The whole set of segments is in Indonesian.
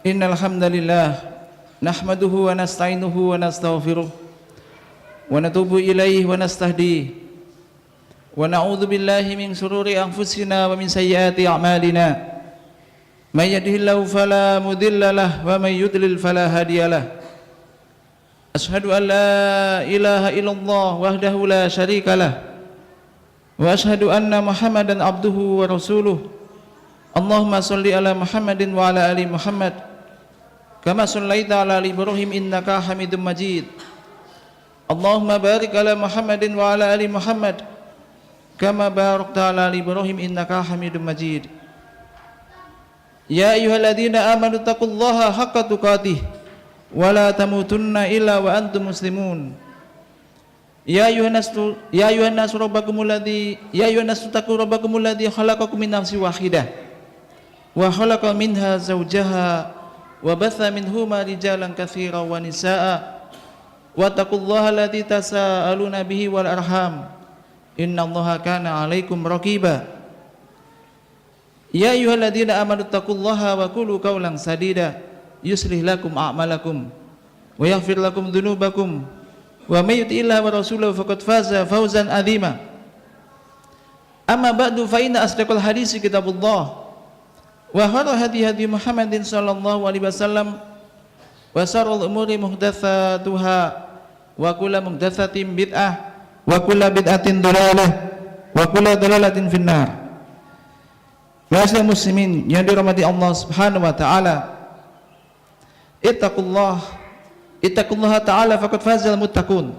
Innal hamdalillah nahmaduhu wa nasta'inuhu wa nastaghfiruh wa natubu ilaihi wa nastahdihi wa na'udzu billahi min shururi anfusina wa min sayyiati a'malina may yahdihillahu fala mudilla lahu wa may yudlil fala hadiyalah. Ashhadu an la ilaha illallah wahdahu la syarika lah wa ashhadu anna Muhammadan abduhu wa rasuluh. Allahumma shalli ala Muhammadin wa ala ali Muhammad kama shallaita ala ali Ibrahim innaka Hamidum Majid. Allahumma barik ala Muhammadin wa ala ali Muhammad kama barakta ala ali Ibrahim innaka Hamidum Majid. Ya ayyuhalladzina amanu taqullaha haqqa tuqatih wa la tamutunna illa wa antum muslimun. Ya ayyuhan nasu rabbakumul ladzi khalaqakum min nafsin wahidah wa khalaqa minha zawjaha wa batha minhuma rijalan katsiran wa nisaa wattaqullaha alladzi tasaaluna bihi wal arham innallaha kana 'alaikum raqiba. Ya ayyuhalladzina amanu taqullaha wa qulu qawlan sadida yuslih lakum a'malakum wa yaghfir lakum dhunubakum wa may yuti'illaha wa rasulahu faqad faza fawzan 'azima. Amma ba'du fa inna asdaqal hadisi kitabullah wa khairal hadi Muhammadin sallallahu alaihi wasallam wa syarrul umuri muhdatsatuha wa kullu muhdatsatin bid'ah wa kullu bid'atin dhalalah wa kullu dhalalatin finnar. Wahai muslimin yang dirahmati Allah Subhanahu wa taala, ittaqullaha ta'ala faqad fazal muttaqun.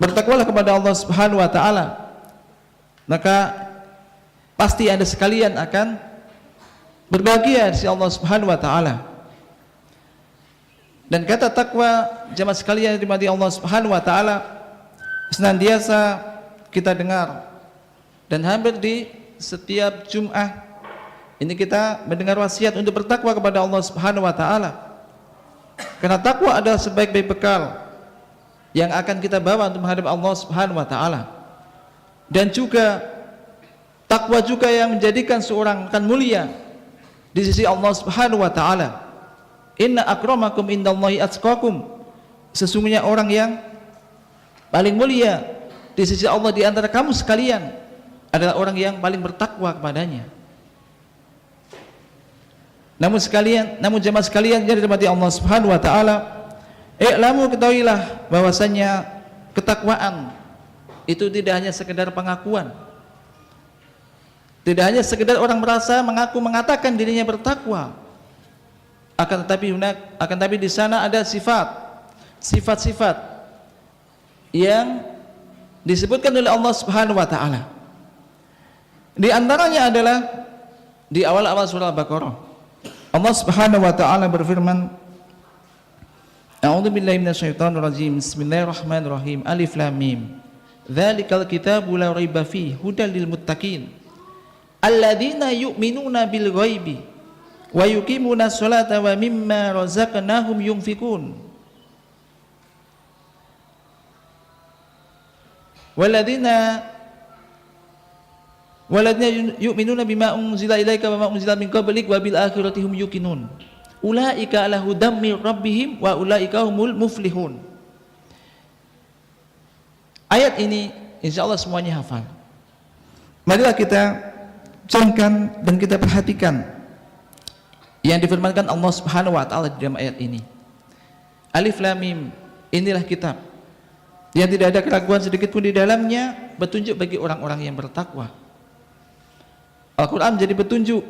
Bertakwalah kepada Allah Subhanahu wa taala, maka pasti Anda sekalian akan berbahagia di sisi Allah Subhanahu wa taala. Dan kata takwa, jemaah sekalian dimati Allah Subhanahu wa taala, senantiasa kita dengar dan hampir di setiap Jumat ini kita mendengar wasiat untuk bertakwa kepada Allah Subhanahu wa taala. Karena takwa adalah sebaik-baik bekal yang akan kita bawa untuk menghadap Allah Subhanahu wa taala. Dan juga takwa juga yang menjadikan seorang akan mulia di sisi Allah Subhanahu wa taala. Inna akramakum indallahi atqakum. Sesungguhnya orang yang paling mulia di sisi Allah di antara kamu sekalian adalah orang yang paling bertakwa kepadanya. Namun jemaah sekalian yang dirahmati Allah Subhanahu wa taala, i'lamu, ketahuilah bahwasanya ketakwaan itu tidak hanya sekedar pengakuan. Tidak hanya sekedar orang merasa mengatakan dirinya bertakwa, akan tetapi di sana ada sifat-sifat yang disebutkan oleh Allah Subhanahu wa taala. Di antaranya adalah di awal-awal surah Al-Baqarah. Allah Subhanahu wa taala berfirman, A'udzubillahi minasyaitonir rajim. Bismillahirrahmanirrahim. Alif lam mim. Dzalikal kitabu la raiba fihi hudal lil muttaqin. Alladzina yu'minuna bil ghaibi wa yuqimuna sholata wa mimma razaqnahum yunfikun. Walladzina yu'minuna bima unzila ilaika wa ma unzila min qablik wa bil akhirati hum yuqinun. Ulaika ala hudam mir rabbihim wa ulaika humul muflihun. Ayat ini insyaallah semuanya hafal. Marilah kita camkan dan kita perhatikan yang difirmankan Allah Subhanahu wa taala di dalam ayat ini. Alif lam mim, inilah kitab yang tidak ada keraguan sedikit pun di dalamnya, petunjuk bagi orang-orang yang bertakwa. Al-Quran menjadi petunjuk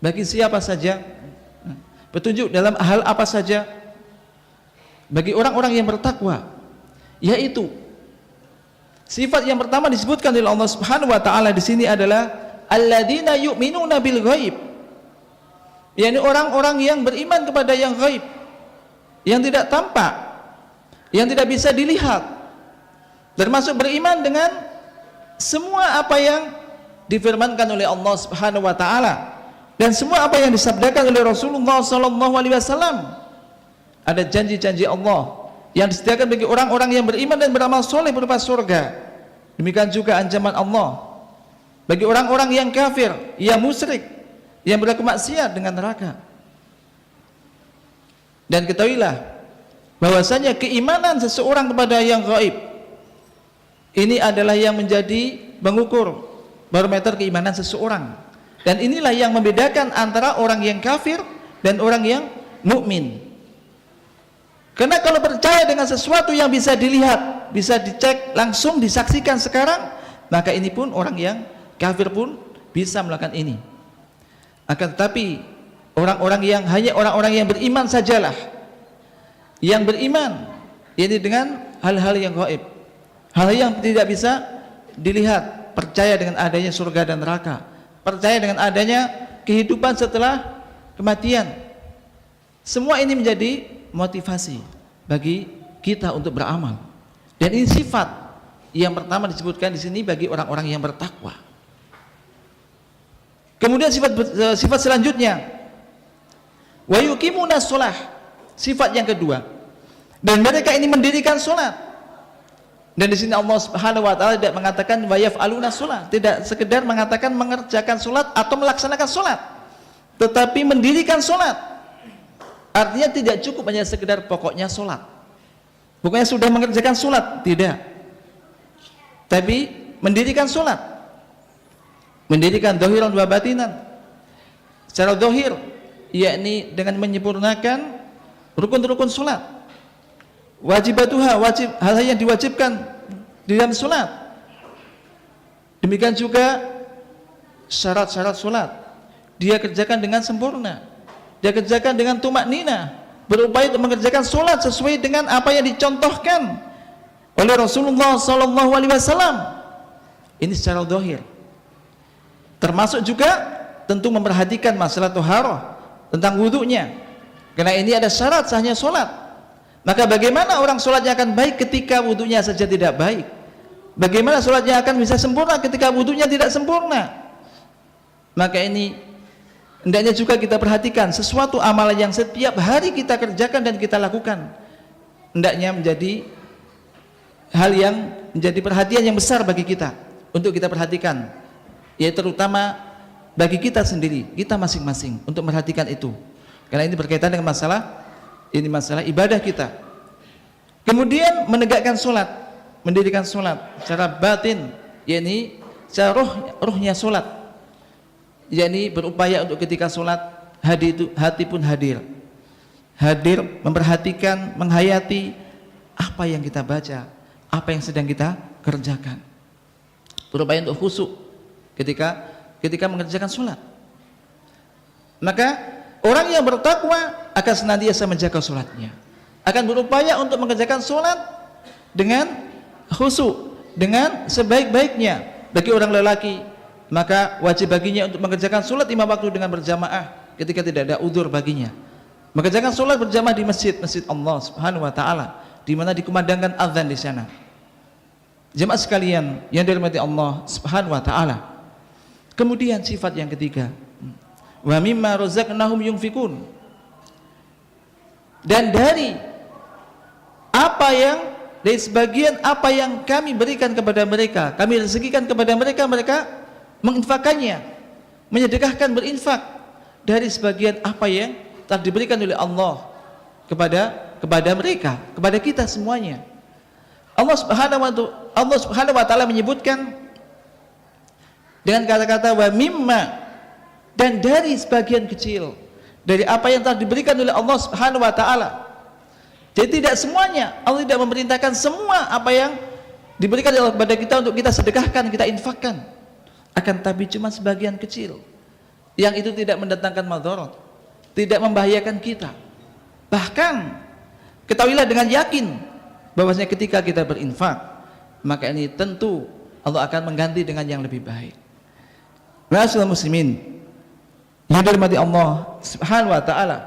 bagi siapa saja, petunjuk dalam hal apa saja bagi orang-orang yang bertakwa, yaitu sifat yang pertama disebutkan oleh Allah Subhanahu wa taala di sini adalah alladzina yu'minuna bil ghaib, yakni orang-orang yang beriman kepada yang ghaib, yang tidak tampak, yang tidak bisa dilihat, termasuk beriman dengan semua apa yang difirmankan oleh Allah Subhanahu wa taala dan semua apa yang disabdakan oleh Rasulullah sallallahu alaihi wasallam. Ada janji-janji Allah yang disediakan bagi orang-orang yang beriman dan beramal soleh berupa surga. Demikian juga ancaman Allah bagi orang-orang yang kafir, yang musyrik, yang berlaku maksiat dengan neraka. Dan ketahuilah bahwasanya keimanan seseorang kepada yang gaib ini adalah yang menjadi pengukur barometer keimanan seseorang. Dan inilah yang membedakan antara orang yang kafir dan orang yang mukmin. Karena kalau percaya dengan sesuatu yang bisa dilihat, bisa dicek, langsung disaksikan sekarang, maka ini pun orang yang kafir pun bisa melakukan ini. Akan tetapi orang-orang yang hanya orang-orang yang beriman sajalah yang beriman, ini dengan hal-hal yang gaib, hal yang tidak bisa dilihat, percaya dengan adanya surga dan neraka, percaya dengan adanya kehidupan setelah kematian. Semua ini menjadi motivasi bagi kita untuk beramal. Dan ini sifat yang pertama disebutkan di sini bagi orang-orang yang bertakwa. Kemudian sifat selanjutnya, wa yuqimunas shalah, sifat yang kedua, dan mereka ini mendirikan salat. Dan di sini Allah Subhanahu wa taala tidak mengatakan wa yaf'aluna shalah, tidak sekedar mengatakan mengerjakan salat atau melaksanakan salat, tetapi mendirikan salat. Artinya tidak cukup hanya sekedar pokoknya salat, bukannya sudah mengerjakan salat, tidak, tapi mendirikan salat, mendirikan zahiran wa batinan. Secara zahir yakni dengan menyempurnakan rukun-rukun salat, wajibatuha, wajib hal yang diwajibkan di dalam salat. Demikian juga syarat-syarat salat dia kerjakan dengan sempurna, dia kerjakan dengan tumak nina, berupaya untuk mengerjakan salat sesuai dengan apa yang dicontohkan oleh Rasulullah SAW. Ini secara zahir. Termasuk juga tentu memperhatikan masalah thaharah, tentang wudunya, karena ini ada syarat sahnya salat. Maka bagaimana orang salatnya akan baik ketika wudunya saja tidak baik? Bagaimana salatnya akan bisa sempurna ketika wudunya tidak sempurna? Maka ini hendaknya juga kita perhatikan sesuatu amalan yang setiap hari kita kerjakan dan kita lakukan, hendaknya menjadi hal yang menjadi perhatian yang besar bagi kita untuk kita perhatikan, yaitu terutama bagi kita sendiri, kita masing-masing untuk memperhatikan itu, karena ini berkaitan dengan masalah ibadah kita. Kemudian menegakkan sholat, mendirikan sholat secara batin, yakni secara ruhnya sholat, yakni berupaya untuk ketika sholat hati pun hadir, memperhatikan, menghayati apa yang kita baca, apa yang sedang kita kerjakan, berupaya untuk khusyuk ketika mengerjakan sholat. Maka orang yang bertakwa akan senantiasa menjaga sholatnya, akan berupaya untuk mengerjakan sholat dengan khusyuk, dengan sebaik-baiknya. Bagi orang lelaki, maka wajib baginya untuk mengerjakan sholat 5 waktu dengan berjamaah ketika tidak ada udzur baginya. Mengerjakan sholat berjamaah di masjid Allah Subhanahu wa taala, di mana dikumandangkan azan di sana. Jemaah sekalian yang dirahmati Allah Subhanahu wa taala. Kemudian sifat yang ketiga, wa mimma razaqnahum yunfikun, dan dari sebagian apa yang kami berikan kepada mereka, kami rezekikan kepada mereka, mereka menginfakkannya, menyedekahkan, berinfak dari sebagian apa yang telah diberikan oleh Allah kepada mereka, kepada kita semuanya. Allah Subhanahu wa taala menyebutkan dengan kata-kata wa mimma, dan dari sebagian kecil dari apa yang telah diberikan oleh Allah Subhanahu wa taala. Jadi tidak semuanya, Allah tidak memerintahkan semua apa yang diberikan oleh Allah kepada kita untuk kita sedekahkan, kita infakkan. Akan tapi cuma sebagian kecil yang itu tidak mendatangkan madarat, tidak membahayakan kita. Bahkan ketahuilah dengan yakin bahwasanya ketika kita berinfak, maka ini tentu Allah akan mengganti dengan yang lebih baik. Rasulullah muslimin yang dirahmati Allah Subhanahu wa taala.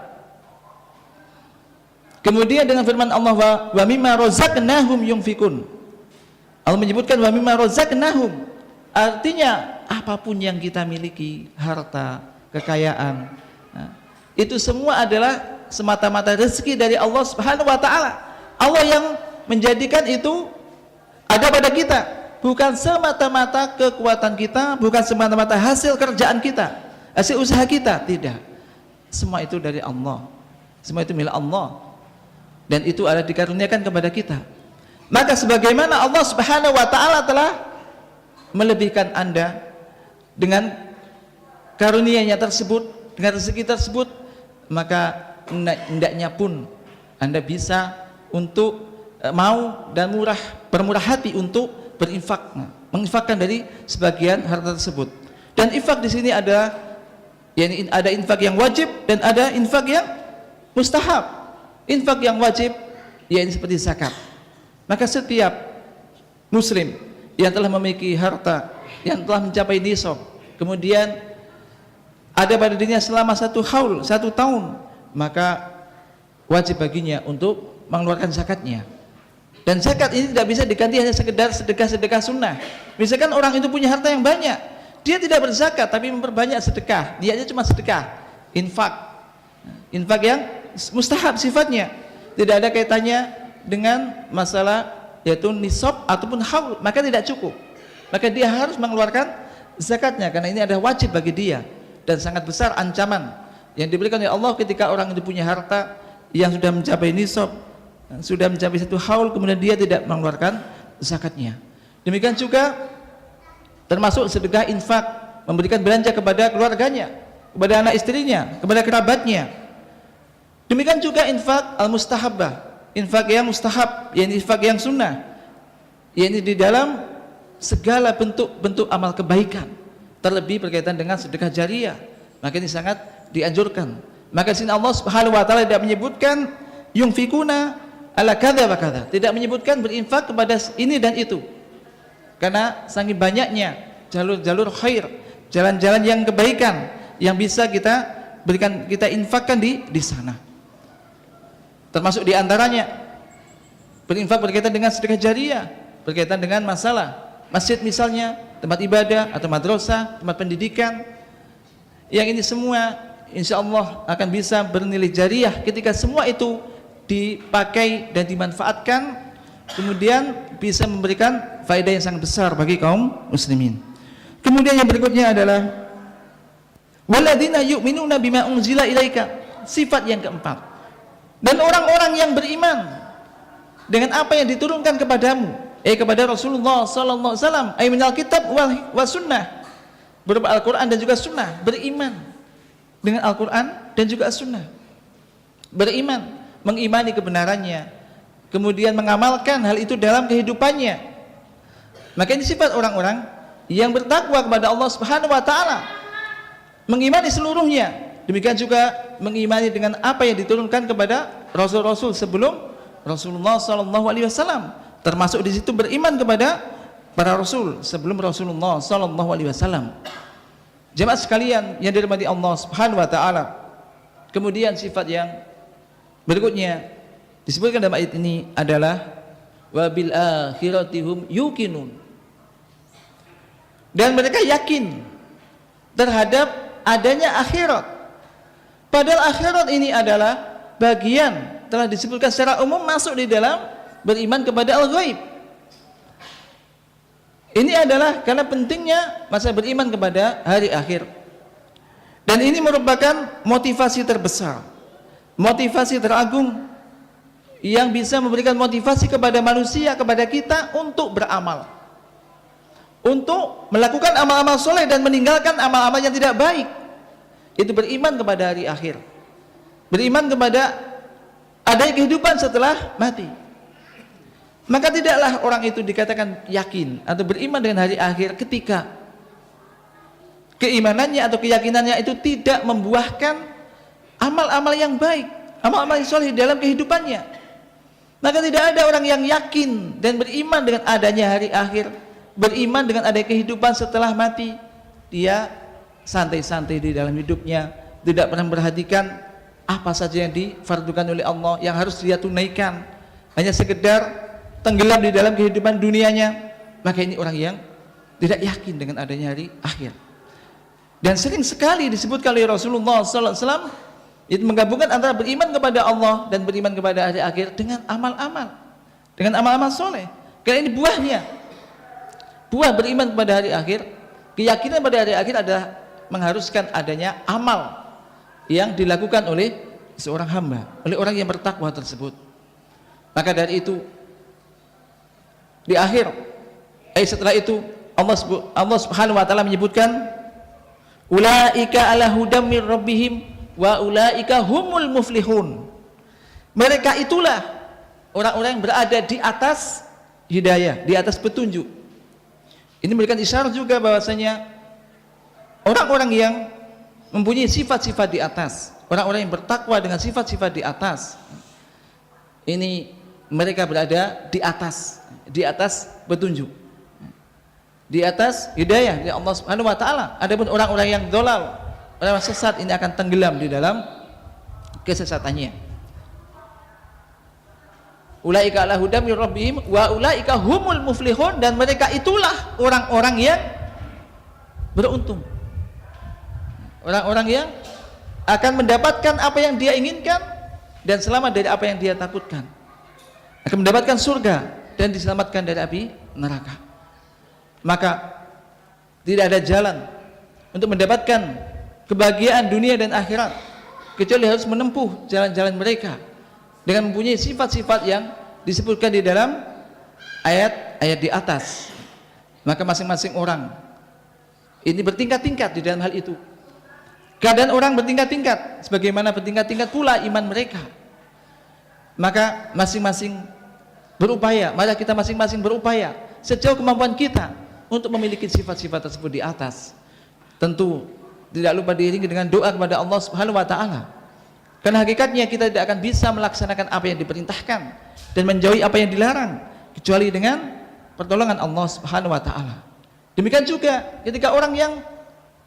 Kemudian dengan firman Allah wa mimma razaqnahum yunfikun, Allah menyebutkan wa mimma razaqnahum, artinya apapun yang kita miliki, harta, kekayaan, itu semua adalah semata-mata rezeki dari Allah Subhanahu wa taala. Allah yang menjadikan itu ada pada kita, bukan semata-mata kekuatan kita, bukan semata-mata hasil kerjaan kita, hasil usaha kita, tidak. Semua itu dari Allah, semua itu milik Allah, dan itu adalah dikaruniakan kepada kita. Maka sebagaimana Allah Subhanahu wa Ta'ala telah melebihkan Anda dengan karunia-Nya tersebut, dengan rezeki tersebut, maka hendaknya pun Anda bisa untuk mau dan bermurah hati untuk berinfak, menginfakkan dari sebagian harta tersebut. Dan infak di sini ada, yakni ada infak yang wajib dan ada infak yang mustahab. Infak yang wajib yakni seperti zakat. Maka setiap muslim yang telah memiliki harta yang telah mencapai nisab, kemudian ada pada dirinya selama 1 haul, 1 tahun, maka wajib baginya untuk mengeluarkan zakatnya. Dan zakat ini tidak bisa diganti hanya sekedar sedekah-sedekah sunnah. Misalkan orang itu punya harta yang banyak, dia tidak berzakat tapi memperbanyak sedekah, niatnya cuma sedekah, infak yang mustahab sifatnya, tidak ada kaitannya dengan masalah yaitu nisab ataupun haul, maka tidak cukup, maka dia harus mengeluarkan zakatnya, karena ini ada wajib bagi dia. Dan sangat besar ancaman yang diberikan oleh Allah ketika orang itu punya harta yang sudah mencapai nisab, sudah mencapai 1 haul, kemudian dia tidak mengeluarkan zakatnya. Demikian juga termasuk sedekah infak, memberikan belanja kepada keluarganya, kepada anak istrinya, kepada kerabatnya. Demikian juga infak al-mustahabbah, infak yang mustahab, yakni infak yang sunnah, yakni di dalam segala bentuk-bentuk amal kebaikan, terlebih berkaitan dengan sedekah jariyah, maka ini sangat dianjurkan. Maka di sini Allah Subhanahu wa Ta'ala tidak menyebutkan yunfikuna ala kadza wa kadza, tidak menyebutkan berinfak kepada ini dan itu, karena saking banyaknya jalur-jalur khair, jalan-jalan yang kebaikan yang bisa kita berikan, kita infakkan di sana. Termasuk diantaranya berinfak berkaitan dengan sedekah jariyah, berkaitan dengan masalah masjid misalnya, tempat ibadah atau madrasah, tempat pendidikan. Yang ini semua insya Allah akan bisa bernilai jariyah ketika semua itu dipakai dan dimanfaatkan, kemudian bisa memberikan faedah yang sangat besar bagi kaum muslimin. Kemudian yang berikutnya adalah walladzina yu'minuna bima unzila ilaika, sifat yang keempat. Dan orang-orang yang beriman dengan apa yang diturunkan kepadamu, kepada Rasulullah sallallahu alaihi wasallam, ay minal kitab wa sunnah, berupa Al-Qur'an dan juga sunnah, beriman dengan Al-Qur'an dan juga sunnah, beriman, mengimani kebenarannya, kemudian mengamalkan hal itu dalam kehidupannya. Maka ini sifat orang-orang yang bertakwa kepada Allah Subhanahu wa Ta'ala, mengimani seluruhnya. Demikian juga mengimani dengan apa yang diturunkan kepada Rasul-Rasul sebelum Rasulullah sallallahu alaihi wasallam, termasuk di situ beriman kepada para Rasul sebelum Rasulullah sallallahu alaihi wasallam. Jemaah sekalian yang dirahmati Allah Subhanahu wa Ta'ala, kemudian sifat yang berikutnya disebutkan dalam ayat ini adalah wabil akhiratihum yuqinun, dan mereka yakin terhadap adanya akhirat. Padahal akhirat ini adalah bagian, telah disebutkan secara umum, masuk di dalam beriman kepada al-ghaib. Ini adalah karena pentingnya masa beriman kepada hari akhir, dan ini merupakan motivasi terbesar, motivasi teragung yang bisa memberikan motivasi kepada manusia, kepada kita untuk beramal, untuk melakukan amal-amal soleh dan meninggalkan amal-amal yang tidak baik. Itu beriman kepada hari akhir, beriman kepada adanya kehidupan setelah mati. Maka tidaklah orang itu dikatakan yakin atau beriman dengan hari akhir ketika keimanannya atau keyakinannya itu tidak membuahkan amal-amal yang baik, amal-amal yang soleh dalam kehidupannya. Maka tidak ada orang yang yakin dan beriman dengan adanya hari akhir, beriman dengan adanya kehidupan setelah mati, dia santai-santai di dalam hidupnya, tidak pernah memperhatikan apa saja yang difardukan oleh Allah yang harus dia tunaikan, hanya sekedar tenggelam di dalam kehidupan dunianya. Maka ini orang yang tidak yakin dengan adanya hari akhir. Dan sering sekali disebutkan oleh Rasulullah sallallahu alaihi wasallam, itu menggabungkan antara beriman kepada Allah dan beriman kepada hari akhir dengan amal-amal, dengan amal-amal soleh. Karena ini buahnya, buah beriman kepada hari akhir, keyakinan pada hari akhir adalah mengharuskan adanya amal yang dilakukan oleh seorang hamba, oleh orang yang bertakwa tersebut. Maka dari itu di akhir setelah itu Allah Subhanahu wa taala menyebutkan ulaika ala hudam mir rabbihim wa ulaika humul muflihun. Mereka itulah orang-orang yang berada di atas hidayah, di atas petunjuk. Ini memberikan isyarat juga bahwasanya orang-orang yang mempunyai sifat-sifat di atas, orang-orang yang bertakwa dengan sifat-sifat di atas, ini mereka berada di atas petunjuk, di atas hidayah dari Allah Subhanahu wa taala. Adapun orang-orang yang dolal, orang sesat, ini akan tenggelam di dalam kesesatannya. Ulaika ala hudam mir rabbihim wa ulaika humul muflihun, dan mereka itulah orang-orang yang beruntung. Orang-orang yang akan mendapatkan apa yang dia inginkan dan selamat dari apa yang dia takutkan. Akan mendapatkan surga dan diselamatkan dari api neraka. Maka tidak ada jalan untuk mendapatkan kebahagiaan dunia dan akhirat kecuali harus menempuh jalan-jalan mereka dengan mempunyai sifat-sifat yang disebutkan di dalam ayat-ayat di atas. Maka masing-masing orang ini bertingkat-tingkat di dalam hal itu. Keadaan orang bertingkat-tingkat, sebagaimana bertingkat-tingkat pula iman mereka. Maka masing-masing berupaya, mari kita masing-masing berupaya sejauh kemampuan kita untuk memiliki sifat-sifat tersebut di atas. Tentu tidak lupa diiringi dengan doa kepada Allah Subhanahu wa taala. Karena hakikatnya kita tidak akan bisa melaksanakan apa yang diperintahkan dan menjauhi apa yang dilarang kecuali dengan pertolongan Allah Subhanahu wa taala. Demikian juga ketika orang yang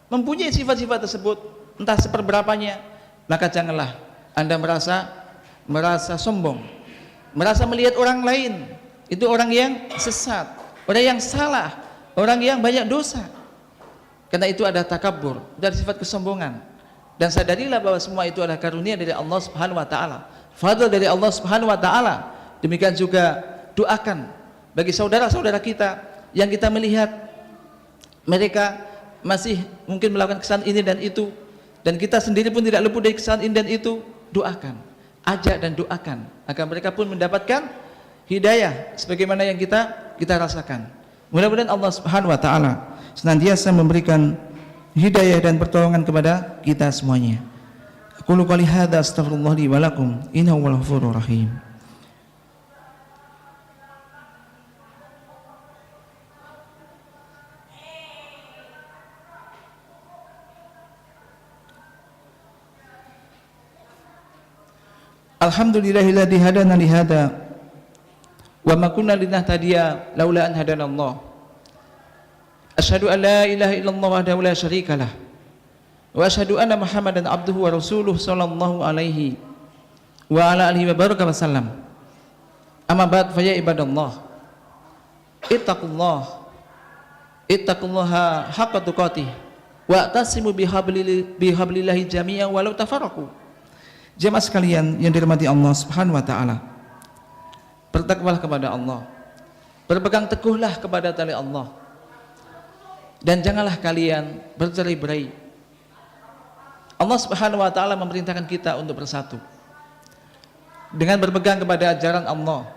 mempunyai sifat-sifat tersebut entah seperberapanya, maka janganlah Anda merasa sombong, merasa melihat orang lain itu orang yang sesat, orang yang salah, orang yang banyak dosa. Karena itu ada takabur, dari sifat kesombongan. Dan sadarilah bahwa semua itu adalah karunia dari Allah Subhanahu wa taala, fadl dari Allah Subhanahu wa taala. Demikian juga doakan bagi saudara-saudara kita yang kita melihat mereka masih mungkin melakukan kesalahan ini dan itu, dan kita sendiri pun tidak luput dari kesalahan ini dan itu. Doakan, ajak dan doakan agar mereka pun mendapatkan hidayah sebagaimana yang kita rasakan. Mudah-mudahan Allah Subhanahu wa taala senantiasa memberikan hidayah dan pertolongan kepada kita semuanya. Qul qouli hadza astaghfirullah li wa lakum innahu wal ghafurur rahim. Alhamdulillahilladzi hadana li hada wa ma kunna linahtadiya laula an hadanallah. Asyhadu an la ilaha illallah wahdahu la syarikalah wa asyhadu anna Muhammadan abduhu wa rasuluh sallallahu alaihi wa ala alihi wa baraka wasallam. Amma ba'd, fa ya ibadallah, ittaqullaha haqqa tuqatih wa tasimu bihablillahi jami'an walau tafarraqu. Jemaah sekalian yang dirahmati Allah Subhanahu wa taala, bertakwalah kepada Allah, berpegang teguhlah kepada tali Allah, dan janganlah kalian bercerai-berai. Allah Subhanahu wa taala memerintahkan kita untuk bersatu dengan berpegang kepada ajaran Allah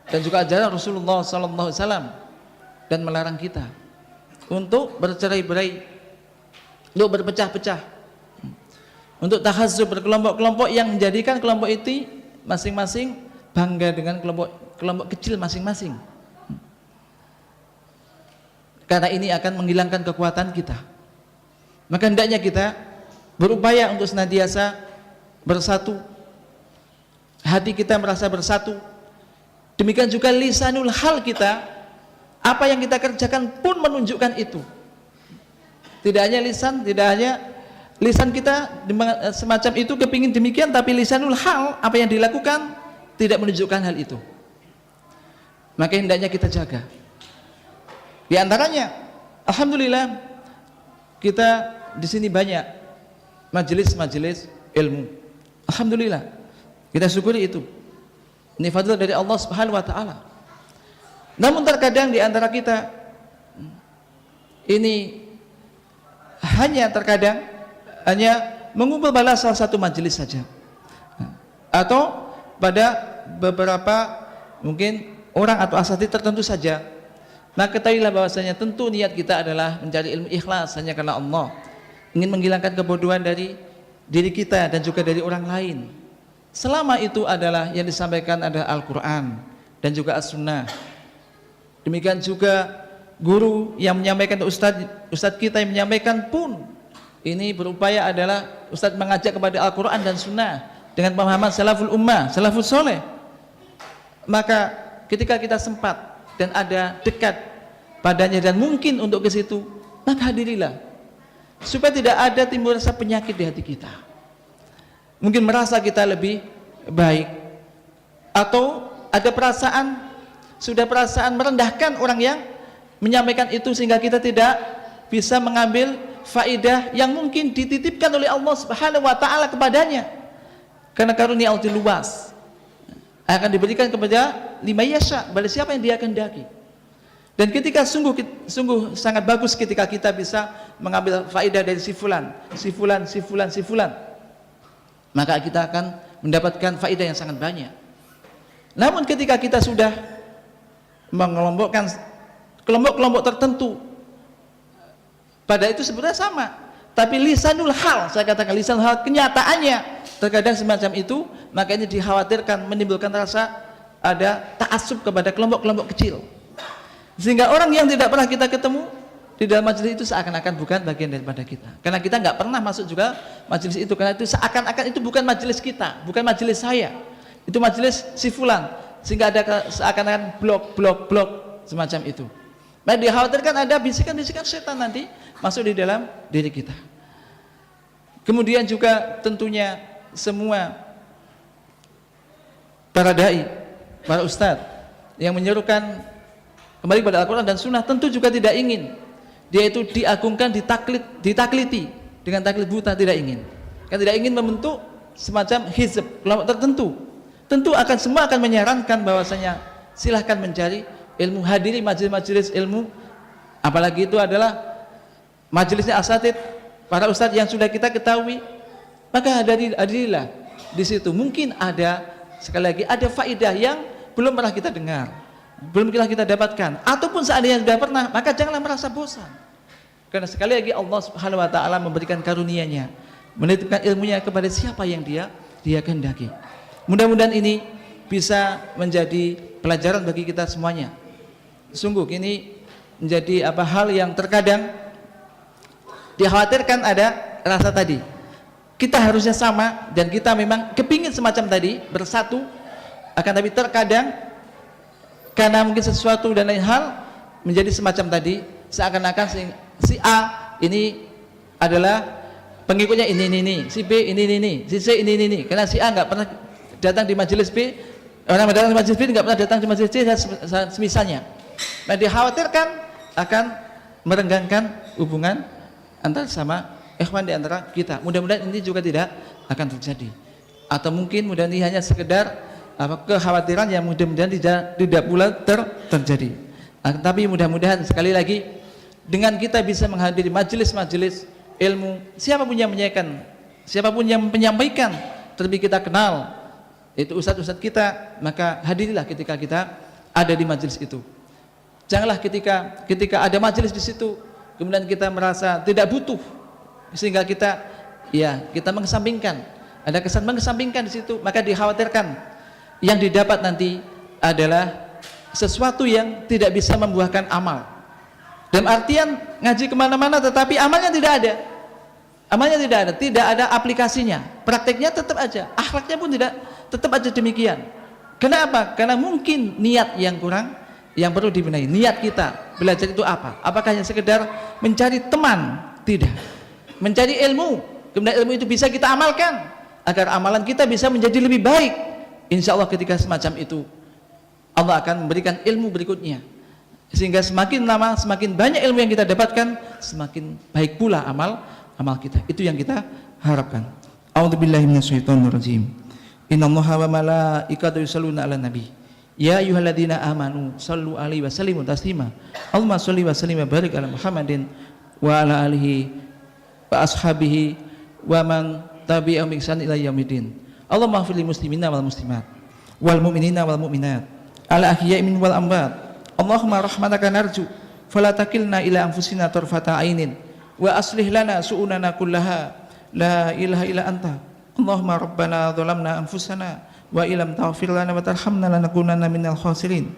dan juga ajaran Rasulullah sallallahu alaihi wasallam, dan melarang kita untuk bercerai-berai, untuk berpecah-pecah, untuk tahazzub, berkelompok-kelompok yang menjadikan kelompok itu masing-masing bangga dengan kelompok kecil masing-masing. Karena ini akan menghilangkan kekuatan kita. Maka hendaknya kita berupaya untuk senantiasa bersatu. Hati kita merasa bersatu. Demikian juga lisanul hal kita, apa yang kita kerjakan pun menunjukkan itu. Tidak hanya lisan kita semacam itu kepingin demikian, tapi lisanul hal, apa yang dilakukan tidak menunjukkan hal itu. Maka hendaknya kita jaga. Di antaranya, alhamdulillah kita di sini banyak majelis-majelis ilmu. Alhamdulillah, kita syukuri itu. Ini fadl dari Allah Subhanahu wa taala. Namun terkadang di antara kita ini hanya terkadang hanya mengumpul pada salah satu majelis saja, atau pada beberapa mungkin orang atau asatidz tertentu saja, maka ketahuilah bahwasanya tentu niat kita adalah mencari ilmu ikhlas hanya karena Allah, ingin menghilangkan kebodohan dari diri kita dan juga dari orang lain. Selama itu adalah yang disampaikan adalah Al-Quran dan juga As-Sunnah. Demikian juga guru yang menyampaikan, ustadz kita yang menyampaikan pun ini berupaya adalah ustadz mengajak kepada Al-Quran dan Sunnah dengan pemahaman salaful ummah, salafus soleh. Maka ketika kita sempat dan ada dekat padanya dan mungkin untuk ke situ, maka hadirilah, supaya tidak ada timbul rasa penyakit di hati kita, mungkin merasa kita lebih baik, atau ada perasaan, sudah perasaan merendahkan orang yang menyampaikan itu, sehingga kita tidak bisa mengambil faidah yang mungkin dititipkan oleh Allah Subhanahu wa taala kepadanya, karena karunia Allah luas, akan diberikan kepada liman yasha, pada siapa yang dia kehendaki. Dan ketika sungguh sangat bagus ketika kita bisa mengambil faedah dari si fulan, maka kita akan mendapatkan faedah yang sangat banyak. Namun ketika kita sudah mengelompokkan kelompok-kelompok tertentu, pada itu sebenarnya sama, tapi lisanul hal, saya katakan lisanul hal, kenyataannya terkadang semacam itu, maka ini dikhawatirkan menimbulkan rasa ada ta'assub kepada kelompok-kelompok kecil, sehingga orang yang tidak pernah kita ketemu di dalam majelis itu seakan-akan bukan bagian daripada kita, karena kita nggak pernah masuk juga majelis itu, karena itu seakan-akan itu bukan majelis kita, bukan majelis saya, itu majelis si fulan, sehingga ada seakan-akan blok semacam itu. Nah, dikhawatirkan ada bisikan-bisikan setan nanti masuk di dalam diri kita. Kemudian juga tentunya semua para dai, para ustadz yang menyerukan kembali pada Al-Quran dan Sunnah, tentu juga tidak ingin dia itu diagungkan, ditakliti dengan taklid buta, tidak ingin. Kan tidak ingin membentuk semacam hizb, kelompok tertentu. Tentu semua akan menyarankan bahwasanya silahkan mencari ilmu, hadiri majelis-majelis ilmu, apalagi itu adalah majelisnya asatidz, para ustadz yang sudah kita ketahui, maka hadirilah di situ. Mungkin ada, sekali lagi, ada faedah yang belum pernah kita dengar, belum pernah kita dapatkan, ataupun seandainya sudah pernah, maka janganlah merasa bosan, karena sekali lagi Allah Subhanahu wa taala memberikan karunia-Nya, menitipkan ilmunya kepada siapa yang dia kehendaki. Mudah-mudahan ini bisa menjadi pelajaran bagi kita semuanya. Sungguh ini menjadi hal yang terkadang dikhawatirkan ada rasa tadi, kita harusnya sama, dan kita memang kepingin semacam tadi bersatu, akan tapi terkadang karena mungkin sesuatu dan lain hal menjadi semacam tadi, seakan-akan si A ini adalah pengikutnya ini, si B ini, si C ini, karena si A nggak pernah datang di majelis B, orang datang di majelis B nggak pernah datang di majelis C, semisalnya. Nah, dikhawatirkan akan merenggangkan hubungan antara sama ikhwan di antara kita. Mudah-mudahan ini juga tidak akan terjadi, atau mungkin mudah ini hanya sekedar kekhawatiran yang mudah-mudahan tidak pula terjadi. Tapi mudah-mudahan sekali lagi, dengan kita bisa menghadiri majelis-majelis ilmu, siapapun yang menyampaikan, terlebih kita kenal itu ustadz-ustadz kita, maka hadirilah ketika kita ada di majelis itu. Janganlah ketika ada majelis di situ kemudian kita merasa tidak butuh, sehingga kita mengesampingkan, ada kesan mengesampingkan di situ, maka dikhawatirkan yang didapat nanti adalah sesuatu yang tidak bisa membuahkan amal. Dalam artian ngaji kemana-mana tetapi amalnya tidak ada, tidak ada aplikasinya, prakteknya tetap aja, akhlaknya pun tetap aja demikian. Kenapa? Karena mungkin niat yang kurang, yang perlu dibenahi. Niat kita belajar itu apa? Apakah hanya sekedar mencari teman? Tidak. Mencari ilmu, kemudian ilmu itu bisa kita amalkan, agar amalan kita bisa menjadi lebih baik. Insya Allah ketika semacam itu, Allah akan memberikan ilmu berikutnya, sehingga semakin lama, semakin banyak ilmu yang kita dapatkan, semakin baik pula amal kita. Itu yang kita harapkan. A'udzubillahi minasyaitonirrajim. Innallaha wa malaikatahu yusholluna 'alan nabi. Ya ayyuhalladzina amanu shallu 'alaihi wa sallimu taslima. Allahumma shalli wa sallim wa barik ala Muhammadin wa ala alihi wa ashabihi wa man tabi'ahum bi ihsan ila yaumil. Allahumma ighfir lil muslimina wal muslimat wal mu'minina wal mu'minat al ahya'i minhum wal amwat. Allahumma rahmataka narju fala takilna ila anfusina tarfata ainin wa aslih lana su'unana kullaha la ilaha illa anta. Allahumma rabbana dhalamna anfusana wa illam taghfir lana wa tarhamna lanakunanna minal khasirin.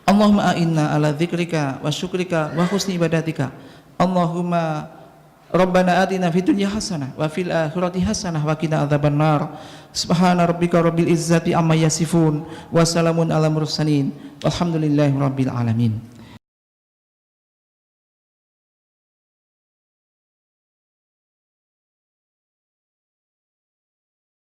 Allahumma a'inna ala dzikrika wa syukrika wa husni ibadatika. Allahumma rabbana atina fid dunya hasanah wa fil akhirati hasanah wa qina adzabannar. Subhana rabbika rabbil izzati amma yasifun wa salamun ala mursalin walhamdulillahi rabbil alamin.